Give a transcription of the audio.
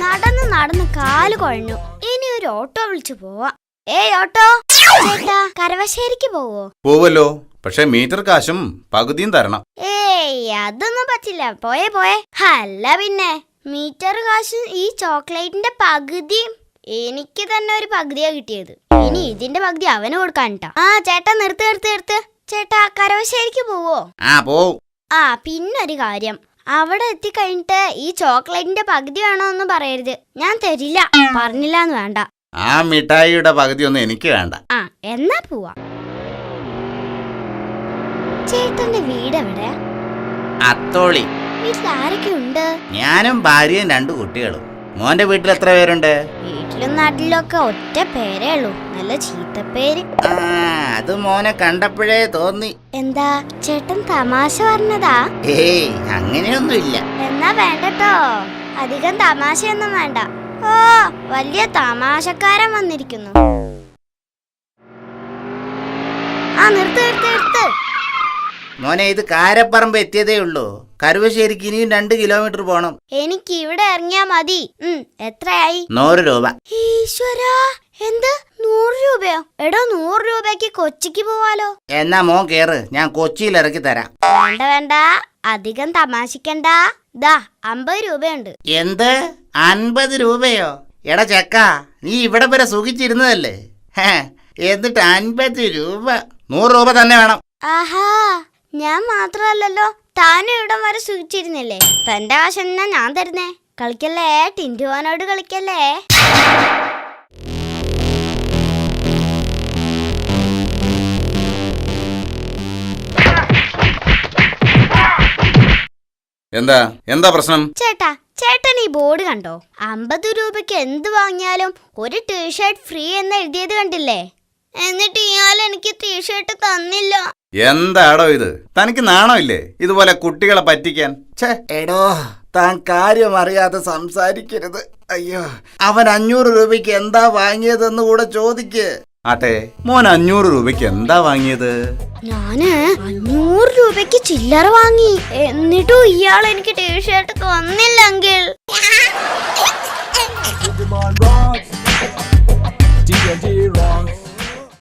നടന്ന് നടന്ന് കാല് കുഴഞ്ഞു. ഇനി ഒരു ഓട്ടോ വിളിച്ചു പോവാ. ഏയ് ഓട്ടോ ചേട്ടാ, കരവശ്ശേരിക്ക് പോവോ? പോവല്ലോ, പക്ഷെ മീറ്റർ കാശും പകുതിയും തരണം. ഏയ് അതൊന്നും പറ്റില്ല, പോയേ പോയേ. അല്ല പിന്നെ മീറ്റർ കാശും ഈ ചോക്ലേറ്റിന്റെ പകുതിയും എനിക്ക് തന്നെ ഒരു പകുതിയാ കിട്ടിയത്. ഇനി ഇതിന്റെ പകുതി അവന് കൊടുക്കാനിട്ടാ. ആ ചേട്ടാ നിർത്ത്. ചേട്ടാ കരവശ്ശേരിക്ക് പോവോ? പോവും. പിന്നൊരു കാര്യം, അവിടെ എത്തിക്കഴിഞ്ഞിട്ട് ഈ ചോക്ലേറ്റിന്റെ പകുതി വേണോ എന്ന് പറയരുത്. ഞാൻ തരില്ല, പറഞ്ഞില്ലാന്ന് വേണ്ട. ആ മിഠായിയുടെ പകുതി ഒന്നും എനിക്ക് വേണ്ട. എന്നാ പോവാ. ചേട്ടന്റെ വീട് എവിടെ? അത്തോളി. വീട്ടിൽ ആരൊക്കെ ഉണ്ട്? ഞാനും ഭാര്യയും 2 കുട്ടികളും. മോന്റെ വീട്ടിൽ എത്ര പേരുണ്ട്? വീട്ടിലും നാട്ടിലൊക്കെ ഒറ്റ പേരേ ഉള്ളൂ, നല്ല ചീത്തപ്പേര്. അത് മോനെ കണ്ടപ്പോഴേ തോന്നി. എന്താ ചേട്ടൻ തമാശ പറഞ്ഞതാ? ഏയ് അങ്ങനെയൊന്നുമില്ല. എന്നാ വേണ്ടട്ടോ, അധികം തമാശയൊന്നും വേണ്ട. ഓ വലിയ തമാശക്കാരൻ വന്നിരിക്കുന്നു. നിർത്ത്. മോനെ ഇത് കാരപ്പറമ്പ് എത്തിയതേ ഉള്ളൂ. കരുവശ്ശേരിക്ക് ഇനിയും 2 കിലോമീറ്റർ പോണം. എനിക്ക് ഇവിടെ ഇറങ്ങിയാ മതി. എത്രയായി? 100 രൂപ. ഈശ്വരാ, എന്ത് 100 രൂപയോ? എടോ 100 രൂപയ്ക്ക് കൊച്ചിക്ക് പോവാലോ. എന്നാ മോൻ കേറ്, ഞാൻ കൊച്ചിയിൽ ഇറക്കി തരാം. വേണ്ട, അധികം തമാശിക്കണ്ട. ദാ 50 രൂപയുണ്ട്. എന്ത് 50 രൂപയോ? എടാ ചെക്ക, നീ ഇവിടെ വരെ സുഖിച്ചിരുന്നതല്ലേ, എന്നിട്ട് 50 രൂപ? 100 രൂപ തന്നെ വേണം. ആഹാ, ഞാൻ മാത്രല്ലല്ലോ, താനും ഇവിടം വരെ സൂചിച്ചിരുന്നില്ലേ? തന്റെ കാശെന്നാ ഞാൻ തരുന്നേ. കളിക്കല്ലേ, ടിൻറ്റുവാനോട് കളിക്കല്ലേ. എന്താ പ്രശ്നം? ചേട്ടൻ ഈ ബോർഡ് കണ്ടോ? 50 രൂപയ്ക്ക് എന്ത് വാങ്ങിയാലും ഒരു ടീഷർട്ട് ഫ്രീ എന്ന് എഴുതിയത് കണ്ടില്ലേ? എന്നിട്ട് ഇയാൾ എനിക്ക് ടീഷർട്ട് തന്നില്ല. എന്താടോ ഇത്? തനിക്ക് നാണോ ഇല്ലേ ഇതുപോലെ കുട്ടികളെ പറ്റിക്കാൻ? എടോ, താൻ കാര്യം അറിയാതെ സംസാരിക്കരുത്. അയ്യോ, അവൻ 500 രൂപയ്ക്ക് എന്താ വാങ്ങിയതെന്ന് കൂടെ ചോദിക്ക്. ആട്ടെ, മോൻ 500 രൂപയ്ക്ക് എന്താ വാങ്ങിയത്? ഞാന് 500 രൂപയ്ക്ക് ചില്ലറ വാങ്ങി. എന്നിട്ടും ഇയാൾ എനിക്ക് ടീഷർട്ട് തന്നില്ലെങ്കിൽ